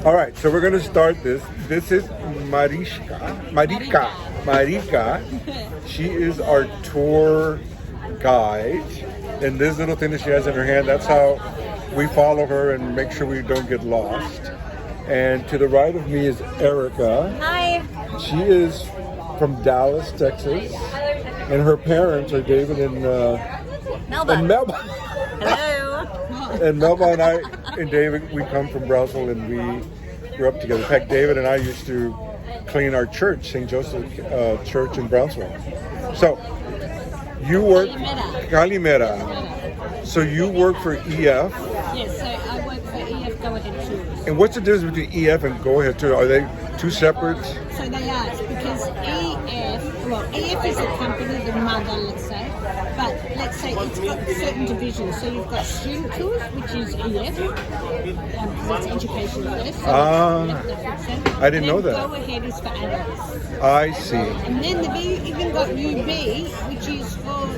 All right, so we're going to start this. This is Marika. She is our tour guide. And this little thing that she has in her hand, that's how we follow her and make sure we don't get lost. And to the right of me is Erica. Hi. She is from Dallas, Texas. And her parents are David and Melba. Melba. Hello. And Melba and I and David, we come from Brussels and we grew up together. In fact, David and I used to clean our church, St. Joseph Church in Brownsville. So, you work... Calimera. So you work for EF. Yes, so I work for EF GoAhead Tours. And what's the difference between EF and GoAhead Tours? Are they two separate? So they are, because EF is a company, the mother, let's say, but let's say it's got certain divisions. So you've got student tours, which is EF, because it's education first. So I didn't know that. GoAhead is for adults. I see. And then they've even got UB, which is for,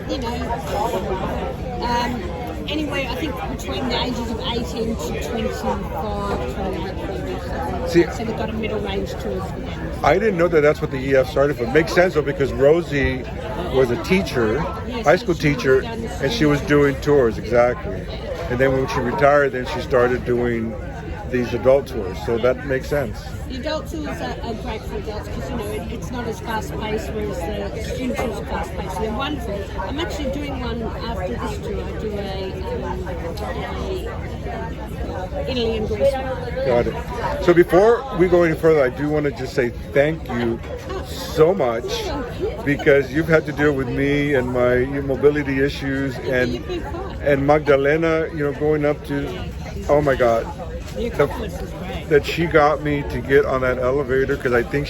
anywhere, I think, between the ages of 18 to 25, 28. See, so they've got a middle range tours for them. I didn't know that that's what the EF started for. Makes sense though, because Rosie was a teacher, high school teacher, and she was doing tours, exactly. And then when she retired, then she started doing these adult tours. So that makes sense. The adult tours are great for adults because, it's not as fast-paced, whereas the student tours are fast-paced. They're wonderful. I'm actually doing one after this tour. I do a Italy and Greece one. Got it. So before we go any further, I do want to just say thank you so much because you've had to deal with me and my mobility issues and Magdalena, going up to, oh my God. That she got me to get on that elevator because I think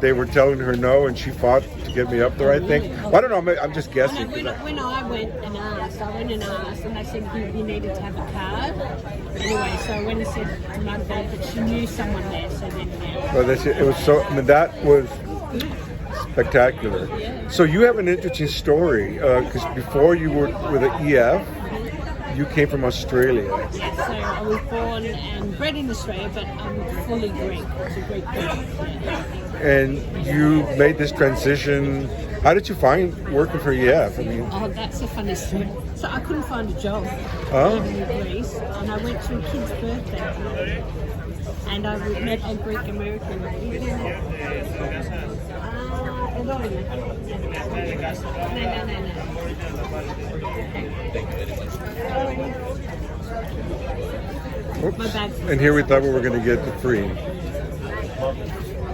they were telling her no and she fought to get me up there, I think. Well, I don't know, I'm just guessing. When I went and asked and they said you needed to have a card. Anyway, so I went and said to Magdalena that she knew someone there, so then Well, it was that was spectacular. Yeah. So you have an interesting story because before you were with the EF, you came from Australia. Yes, so I was born and bred in Australia, but I'm fully Greek. It's a Greek birth. Yeah. And you made this transition. How did you find working for EF? Oh, that's a funny story. So I couldn't find a job in Greece, and I went to a kid's birthday party, and I met a Greek American lady. Oops. And here we thought we were going to get the free.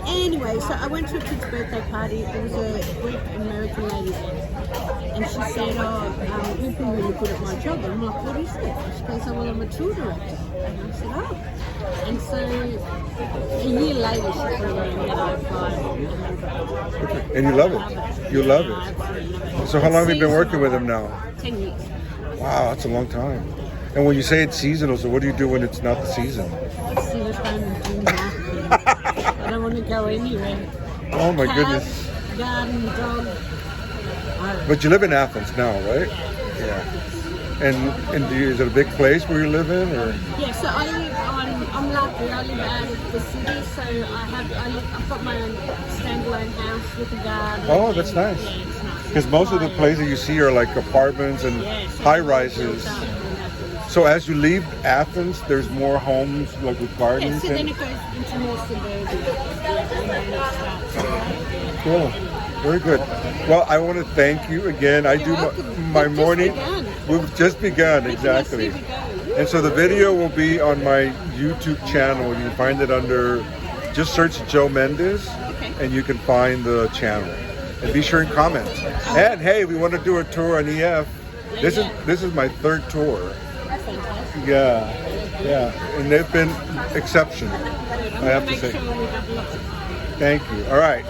Anyway, so I went to a kid's birthday party. There was a Greek American lady there. And she said, you've been really good at my job. And I'm like, what is it? She goes, well, I'm a tour director. And I said, oh. And so a year later, she brought me in and I applied. And you love it. You love it. So how long have you been working with them now? 10 years. Wow, that's a long time. And when you say it's seasonal, so what do you do when it's not the season? Sit at home and do nothing. I don't want to go anywhere. Oh my goodness. Garden, dog. But you live in Athens now, right? Yeah. And is it a big place where you live in, or? Yeah, so I'm lucky. I live out of the city, so I've got my own standalone house with a garden. Oh, that's nice. Yeah, it's nice. Because most of the places you see are like apartments and high rises. So as you leave Athens, there's more homes like with gardens. Yeah, so then it goes into more suburbia. Cool. Very good. Well, I want to thank you again. My morning. We've just begun, exactly. And so the video will be on my YouTube channel. You can find it under, just search Joe Mendes, and you can find the channel. And be sure and comment. And hey, we want to do a tour on EF. This is my third tour. Yeah, and they've been exceptional, I have to say. Thank you. All right.